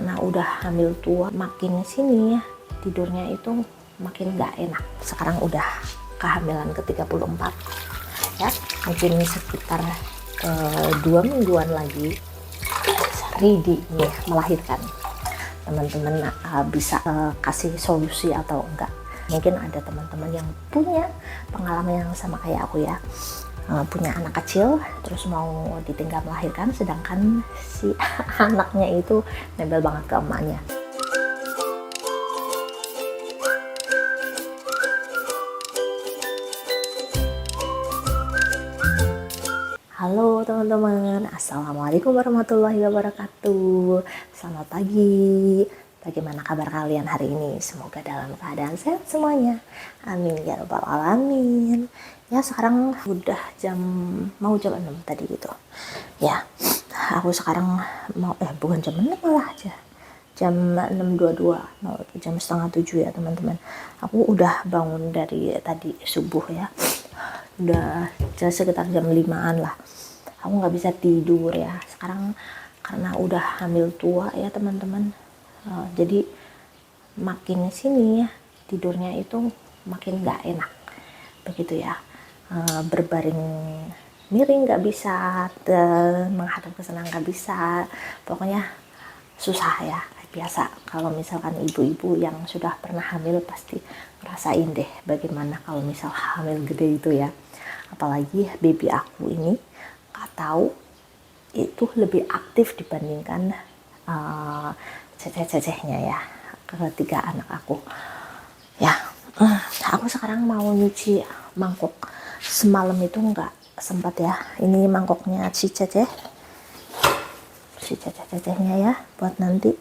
karena udah hamil tua makin sini ya tidurnya itu makin gak enak. Sekarang udah kehamilan ke-34 ya, mungkin sekitar 2 mingguan lagi ready nih melahirkan. Teman-teman bisa kasih solusi atau enggak. Mungkin ada teman-teman yang punya pengalaman yang sama kayak aku ya, punya anak kecil terus mau ditinggal melahirkan, sedangkan si anaknya itu nempel banget ke emaknya. Halo teman-teman, assalamualaikum warahmatullahi wabarakatuh. Selamat pagi. Bagaimana kabar kalian hari ini? Semoga dalam keadaan sehat semuanya. Amin ya rabbal alamin. Ya sekarang udah mau jam 6 tadi gitu. Ya, aku sekarang bukan jam 6 malah aja. Jam 6.22, jam setengah 7 ya teman-teman. Aku udah bangun dari tadi subuh ya. Udah sekitar jam 5-an lah. Aku nggak bisa tidur ya sekarang karena udah hamil tua ya teman-teman. Jadi makin sini ya tidurnya itu makin nggak enak begitu ya. Berbaring miring nggak bisa, menghadap ke sana nggak bisa, pokoknya susah ya. Biasa kalau misalkan ibu-ibu yang sudah pernah hamil pasti ngerasain deh bagaimana kalau misal hamil gede itu ya. Apalagi baby aku ini nggak tahu itu lebih aktif dibandingkan ceceh-cecehnya ya, ketiga anak aku ya. Aku sekarang mau nyuci mangkok, semalam itu nggak sempat ya. Ini mangkoknya si cecehnya ya, buat nanti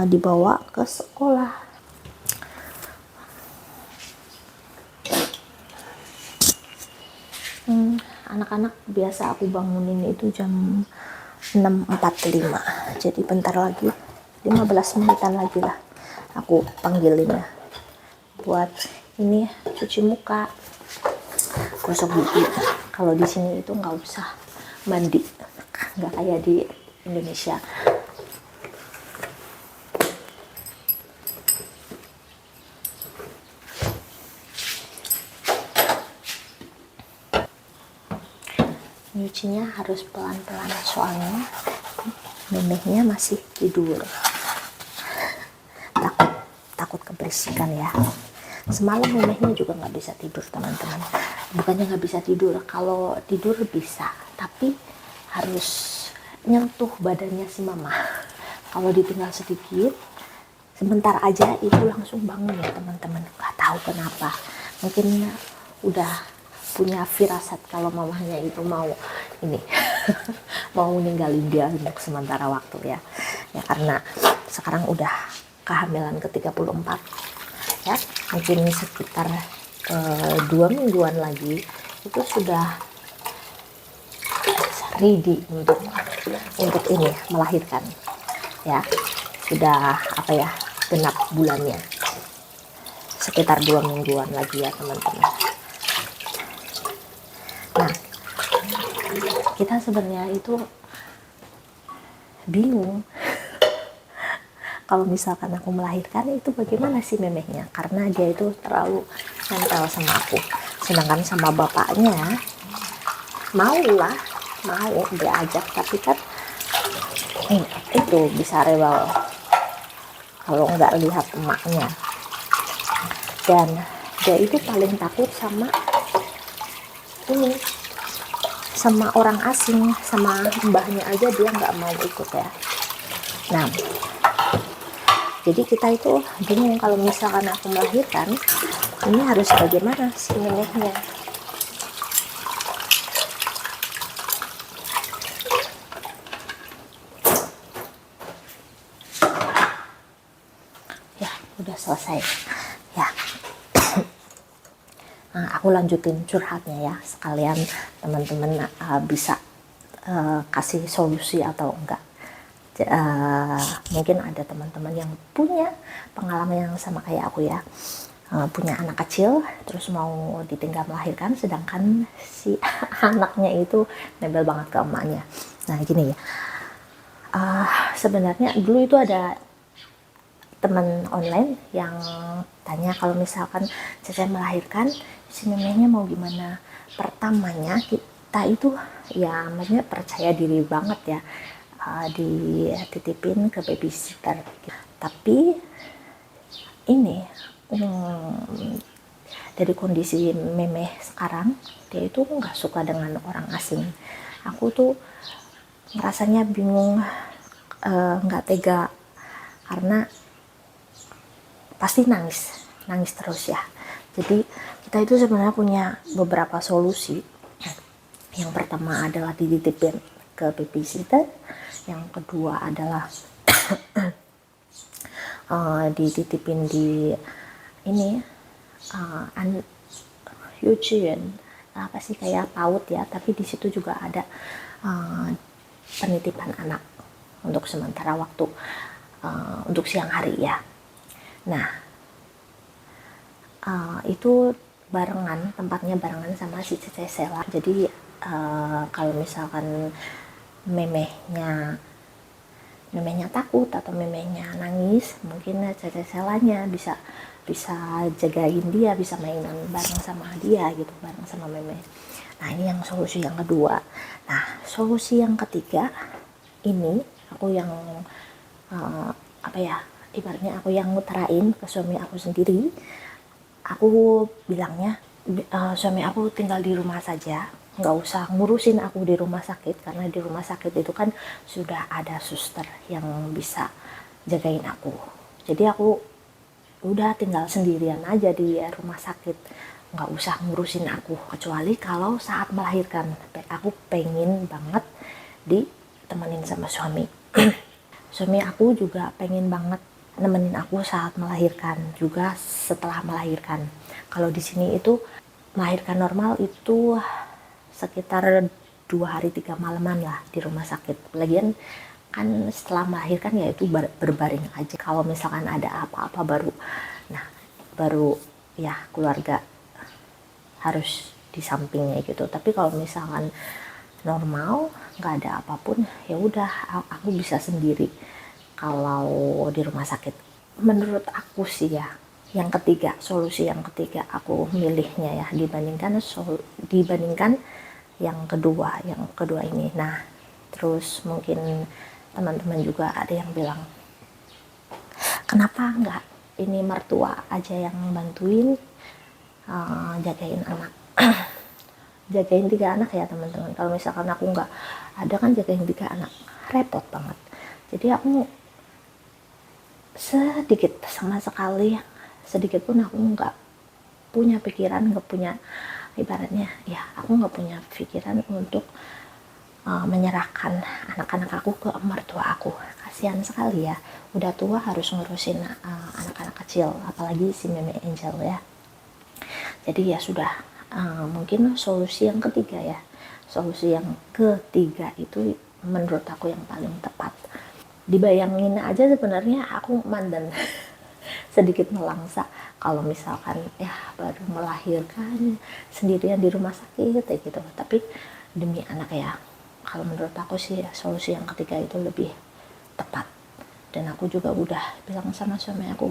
dibawa ke sekolah. Anak-anak biasa aku bangunin itu jam 6.45, jadi bentar lagi 15 menitan lagi lah aku panggilinnya buat ini cuci muka, gosok gigi. Kalau di sini itu nggak usah mandi, nggak kayak di Indonesia. Nyucinya harus pelan-pelan soalnya memehnya masih tidur. Takut keberisikan ya. Semalam memehnya juga nggak bisa tidur teman-teman. Bukannya nggak bisa tidur, kalau tidur bisa, tapi harus nyentuh badannya si mama. Kalau ditinggal sedikit, sebentar aja itu langsung bangun ya teman-teman. Nggak tahu kenapa, mungkin udah punya firasat kalau mamanya itu mau ini mau ninggalin dia untuk sementara waktu ya. Ya karena sekarang udah kehamilan ke-34 ya, mungkin sekitar 2 mingguan lagi itu sudah ready untuk ini melahirkan ya. Sudah genap bulannya, sekitar 2 mingguan lagi ya teman-teman. Nah, kita sebenarnya itu bingung kalau misalkan aku melahirkan itu bagaimana sih memehnya, karena dia itu terlalu nempel sama aku. Sedangkan sama bapaknya mau diajak, tapi kan itu bisa rewel kalau nggak lihat emaknya. Dan dia itu paling takut sama orang asing, sama mbahnya aja dia nggak mau ikut ya. Nah, jadi kita itu bingung kalau misalkan aku melahirkan ini harus bagaimana si neneknya. Ya udah selesai ya. Nah, aku lanjutin curhatnya ya, sekalian teman-teman bisa kasih solusi atau enggak. Mungkin ada teman-teman yang punya pengalaman yang sama kayak aku ya, punya anak kecil terus mau ditinggal melahirkan, sedangkan si anaknya itu nempel banget ke emaknya. Nah gini ya, Sebenarnya dulu itu ada teman online yang tanya kalau misalkan Cece melahirkan si memehnya mau gimana. Pertamanya kita itu ya maksudnya percaya diri banget ya, dititipin ke babysitter. Tapi ini dari kondisi memeh sekarang, dia itu nggak suka dengan orang asing. Aku tuh rasanya bingung, nggak tega, karena pasti nangis terus ya. Jadi kita itu sebenarnya punya beberapa solusi. Yang pertama adalah dititipin ke babysitter, yang kedua adalah dititipin di ini Yuchien, apa sih, kayak PAUD ya, tapi di situ juga ada penitipan anak untuk sementara waktu, untuk siang hari ya. Nah, itu barengan, tempatnya barengan sama si Cece Sela. Jadi kalau misalkan memehnya takut atau memehnya nangis, mungkin Cece Selanya bisa jagain dia, bisa mainan bareng sama dia gitu, bareng sama memeh. Nah, ini yang solusi yang kedua. Nah, solusi yang ketiga ini aku yang ibaratnya aku yang ngutarain ke suami aku sendiri. Aku bilangnya, suami aku tinggal di rumah saja, nggak usah ngurusin aku di rumah sakit, karena di rumah sakit itu kan sudah ada suster yang bisa jagain aku. Jadi aku udah tinggal sendirian aja di rumah sakit, nggak usah ngurusin aku, kecuali kalau saat melahirkan. Aku pengen banget ditemenin sama suami. Suami aku juga pengen banget nemenin aku saat melahirkan, juga setelah melahirkan. Kalau di sini itu melahirkan normal itu sekitar 2 hari 3 malaman lah di rumah sakit. Lagian kan setelah melahirkan ya itu berbaring aja. Kalau misalkan ada apa-apa baru ya keluarga harus di sampingnya gitu. Tapi kalau misalkan normal nggak ada apapun, ya udah aku bisa sendiri kalau di rumah sakit. Menurut aku sih ya, solusi yang ketiga aku milihnya ya, dibandingkan yang kedua ini. Nah, terus mungkin teman-teman juga ada yang bilang, kenapa nggak ini mertua aja yang bantuin jagain anak. Jagain 3 anak ya teman-teman. Kalau misalkan aku nggak ada kan jagain 3 anak, repot banget. Jadi aku sedikit pun aku nggak punya pikiran, nggak punya, ibaratnya ya aku nggak punya pikiran untuk menyerahkan anak-anak aku ke mertua aku. Kasihan sekali ya, udah tua harus ngurusin anak-anak kecil, apalagi si Meme Angel ya. Jadi ya sudah, mungkin solusi yang ketiga itu menurut aku yang paling tepat. Dibayangin aja sebenarnya aku mandan sedikit melangsa kalau misalkan ya baru melahirkan sendirian di rumah sakit ya gitu. Tapi demi anak ya, kalau menurut aku sih ya, solusi yang ketiga itu lebih tepat. Dan aku juga udah bilang sama suami aku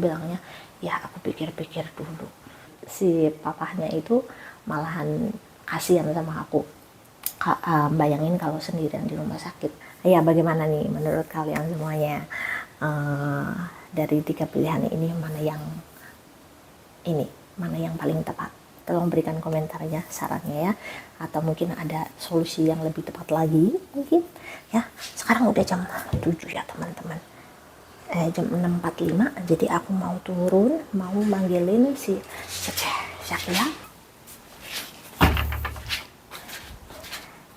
bilangnya ya aku pikir-pikir dulu. Si papahnya itu malahan kasihan sama aku, bayangin kalau sendirian di rumah sakit. Ya bagaimana nih menurut kalian semuanya, dari 3 pilihan ini mana yang paling tepat? Tolong berikan komentarnya, sarannya ya, atau mungkin ada solusi yang lebih tepat lagi mungkin ya. Sekarang udah jam 7 ya teman-teman, jam 6.45. Jadi aku mau turun, mau manggilin si Cece Syakila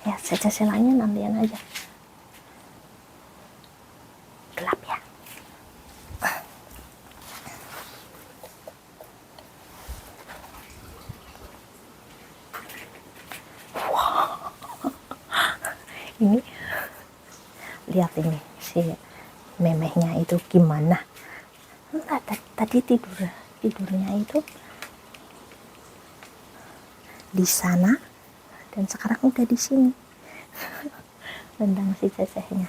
ya. Cece Selanya nantian aja, gelap ya. Ini lihat ini si memehnya itu gimana. Enggak, tadi tidurnya itu di sana dan sekarang udah di sini. Tendang si cecehnya.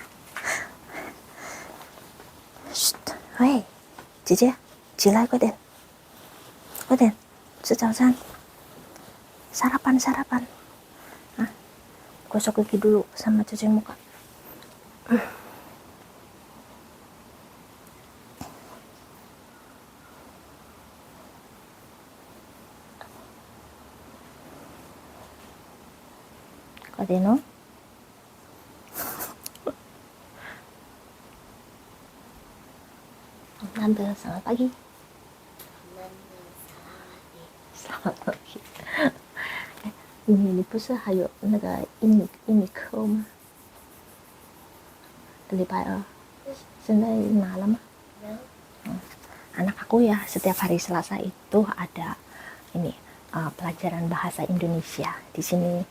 Shh, weh, 姐姐，起来，快点，快点，吃早餐，sarapan sarapan. Nah, gosok gigi dulu sama cuci muka. Kodeno. Tante, selamat pagi. Selamat pagi. 你不是还有那个英语课吗？礼拜二，现在拿了吗？Anak aku ya setiap hari Selasa itu ada ini pelajaran bahasa Indonesia. Di sini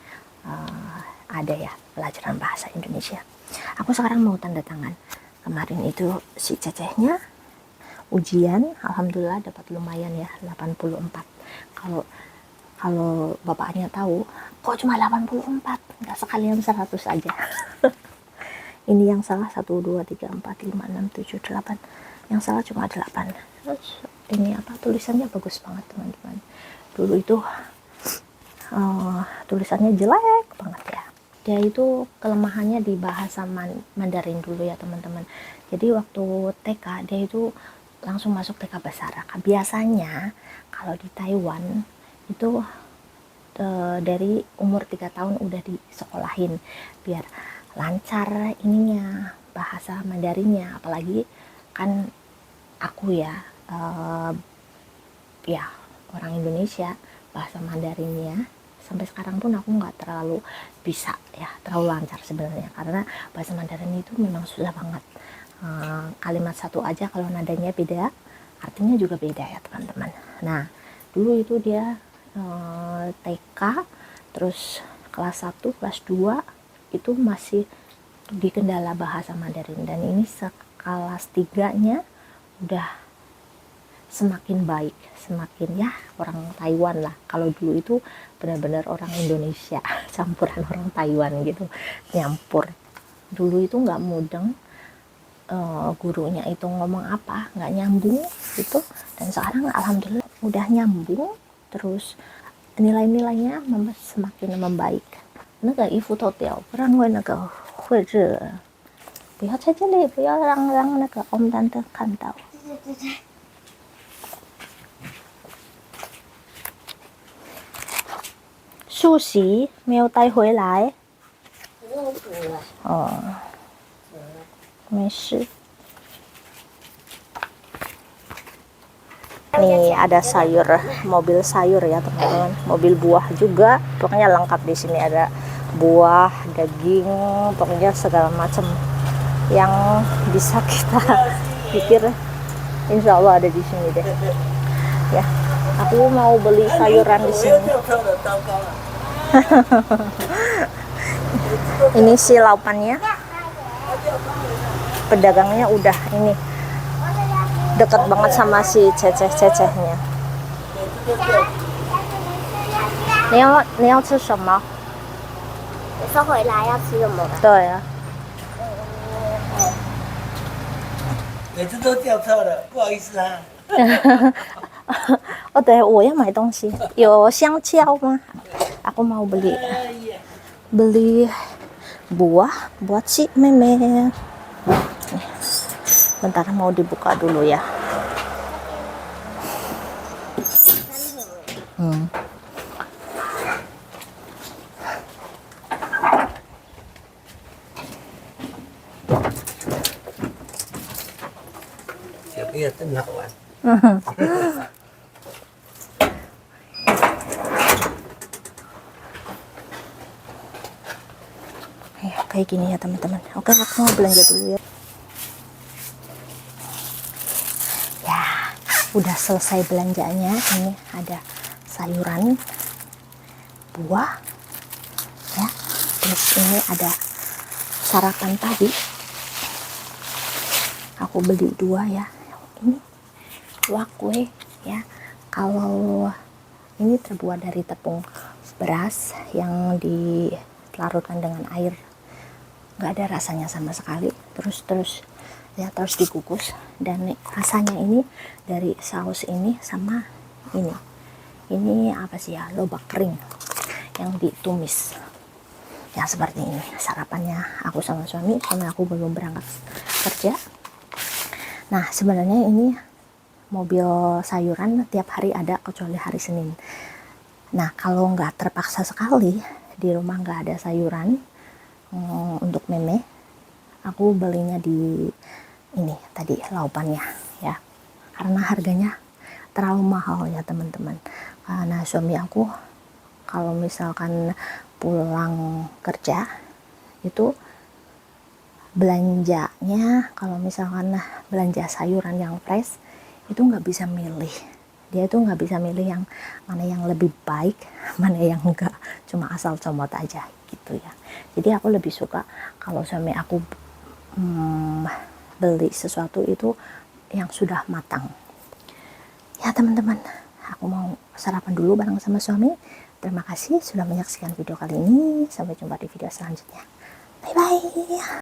ada ya pelajaran bahasa Indonesia. Aku sekarang mau tanda tangan. Kemarin itu si Cecehnya ujian, alhamdulillah dapat lumayan ya 84. Kalau bapaknya tahu, kok cuma 84, nggak sekalian 100 aja. Ini yang salah 1, 2, 3, 4, 5, 6, 7, 8. Yang salah cuma 8. Terus ini apa, tulisannya bagus banget teman-teman. Dulu itu tulisannya jelek banget ya. Dia itu kelemahannya di bahasa Mandarin dulu ya teman-teman. Jadi waktu TK dia itu langsung masuk TK Bahasa Arab. Biasanya kalau di Taiwan itu dari umur 3 tahun udah disekolahin biar lancar ininya bahasa Mandarinnya. Apalagi kan aku ya ya orang Indonesia, bahasa Mandarinnya sampai sekarang pun aku nggak terlalu bisa ya, terlalu lancar sebenarnya, karena bahasa Mandarin itu memang susah banget. Kalimat satu aja kalau nadanya beda, artinya juga beda ya teman-teman. Nah dulu itu dia TK, terus kelas 1, kelas 2 itu masih di kendala bahasa Mandarin, dan ini kelas 3-nya udah semakin baik, semakin ya orang Taiwan lah. Kalau dulu itu benar-benar orang Indonesia campuran orang Taiwan gitu, nyampur. Dulu itu nggak mudeng, gurunya itu ngomong apa nggak nyambung gitu, dan sekarang alhamdulillah udah nyambung, terus nilai-nilainya semakin membaik. 那个衣服脱掉，不然会那个会热。不要在这里，不要让那个我们丹丹看到。梳洗没有带回来。哦，没事。Nih ada sayur, mobil sayur ya teman-teman, mobil buah juga, pokoknya lengkap di sini, ada buah, daging, pokoknya segala macam yang bisa kita pikir, insya Allah ada di sini deh. Ya, aku mau beli sayuran di sini. Ini si laupannya, pedagangnya udah ini dekat banget sama si ceceh-cecehnya. 你要吃什么？你收回来要吃什么？对啊。每次都叫错了，不好意思啊。Oh, deh, 我要买东西，有香蕉吗？ Aku mau beli buah buat si Meme. Bentar, mau dibuka dulu ya. Iya, tenang kan. Ya, kayak gini ya teman-teman. Oke, aku mau belanja dulu ya. Ya, udah selesai belanjanya. Ini ada sayuran, buah, ya. Terus ini ada sarapan tadi. Aku beli 2 ya. Ini wakwe ya. Kalau ini terbuat dari tepung beras yang dilarutkan dengan air, nggak ada rasanya sama sekali. Terus ya, terus dikukus. Dan rasanya ini dari saus ini sama ini apa sih ya, lobak kering yang ditumis ya, seperti ini sarapannya aku sama suami aku belum berangkat kerja. Nah sebenarnya ini mobil sayuran tiap hari ada kecuali hari Senin. Nah kalau nggak terpaksa sekali di rumah nggak ada sayuran untuk meme, aku belinya di ini tadi laupannya ya, karena harganya terlalu mahal ya teman-teman. Karena suami aku kalau misalkan pulang kerja itu belanjanya, kalau misalkan belanja sayuran yang fresh itu nggak bisa milih. Dia itu nggak bisa milih yang mana yang lebih baik, mana yang enggak, cuma asal comot aja gitu ya. Jadi aku lebih suka kalau suami aku beli sesuatu itu yang sudah matang. Ya teman-teman, aku mau sarapan dulu bareng sama suami. Terima kasih sudah menyaksikan video kali ini. Sampai jumpa di video selanjutnya. Bye bye.